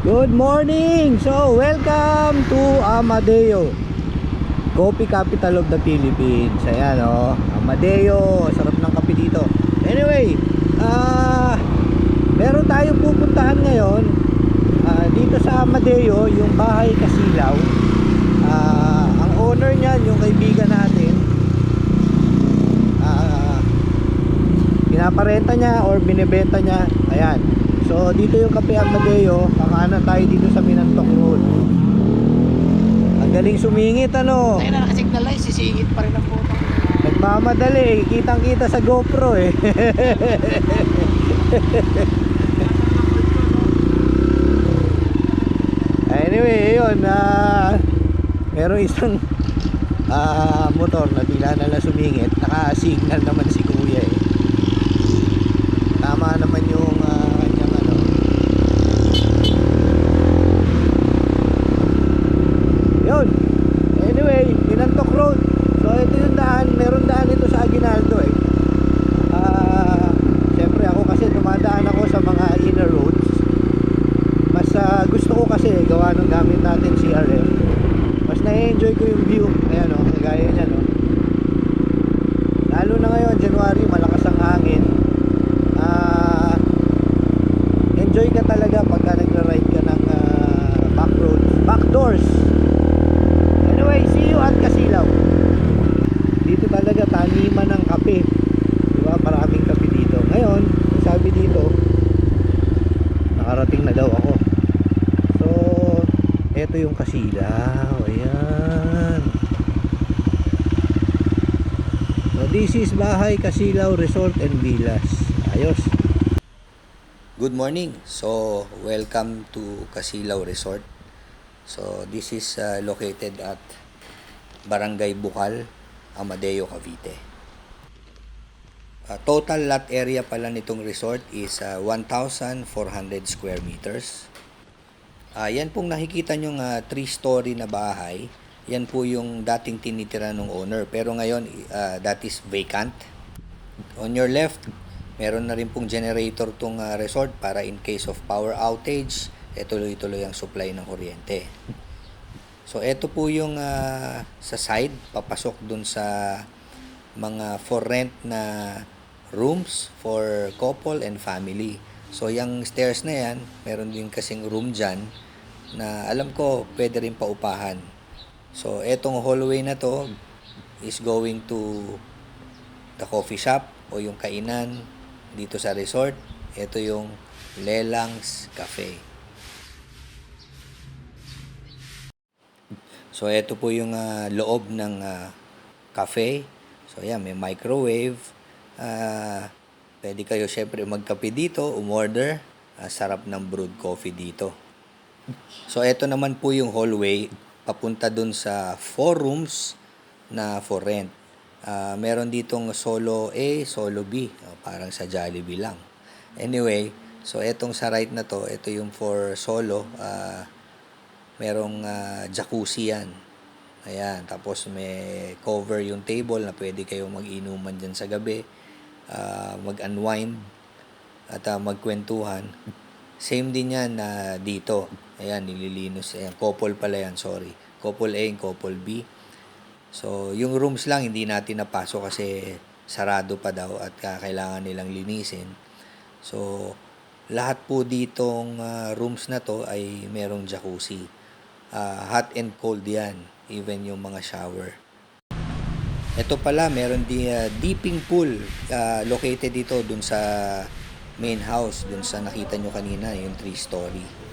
Good morning! So, welcome to Amadeo, Coffee Capital of the Philippines. Ayan Amadeo, sarap ng kape dito. Anyway, meron tayong pupuntahan ngayon dito sa Amadeo, yung Bahay Kasilaw. Ang owner niyan, yung kaibigan natin, pinaparenta niya or binibenta niya. Ayan. So dito yung Cafe Amadeo, kakanan tayo dito sa Minantok Road. Ang galing sumingit Tayo na nakasignalize, sisingit pa rin ang photo. Nagmamadali, kitang kita sa GoPro Anyway, yun, merong isang motor na bigla na lang sumingit. Naka-signal naman si kuya Tama naman yung kanyang yun. Anyway, Minantok Road. So ito yung daan, meron daan ito sa Aguinaldo Siyempre ako kasi dumadaan ako sa mga inner roads. Mas gusto ko kasi gawa ng gamit natin CRF. Mas na-enjoy ko yung view. Ayan kagaya niyan Lalo na ngayon, January, malakas ang hangin. Enjoy ka talaga pagka nagra-ride ka ng back roads, back doors. Anyway, see you at Kasilaw. Dito talaga taniman ng kape. Diba? Maraming kape dito. Ngayon, sabi dito, nakarating na daw ako. So, eto yung Kasilaw. Ayan. So, this is Bahay Kasilaw Resort and Villas. Ayos. Good morning. So, welcome to Kasilaw Resort. So, this is located at Barangay Bukal, Amadeo, Cavite. Total lot area pala nitong resort is 1,400 square meters. Yan pong nakikita nyong 3-story na bahay. Yan po yung dating tinitira ng owner. Pero ngayon, that is vacant. On your left, meron na rin pong generator tong resort para in case of power outage, tuloy-tuloy ang supply ng kuryente. So, ito po yung sa side, papasok dun sa mga for rent na rooms for couple and family. So, yung stairs na yan, meron din kasing room dyan na alam ko pwede rin paupahan. So, etong hallway na to is going to the coffee shop o yung kainan dito sa resort. Ito yung Lelang's Cafe. So, ito po yung loob ng cafe. So, yan, may microwave. Pwede kayo syempre magkape dito, umorder. Sarap ng brewed coffee dito. So, ito naman po yung hallway papunta dun sa 4 rooms na for rent. Meron ditong solo A, solo B. Parang sa Jollibee lang. Anyway, so etong sa right na to, ito yung for solo. Merong jacuzzi yan. Ayan, tapos may cover yung table na pwede kayong mag-inuman dyan sa gabi, mag-unwind at magkwentuhan. Same din yan dito. Ayan, nililinos. Ayan, couple pala yan, sorry. Couple A and couple B. So, yung rooms lang hindi natin napasok kasi sarado pa daw at kailangan nilang linisin. So, lahat po ditong rooms na to ay merong jacuzzi. Hot and cold yan, even yung mga shower. Ito pala, meron din dipping pool located dito dun sa main house, dun sa nakita nyo kanina, yung 3-story.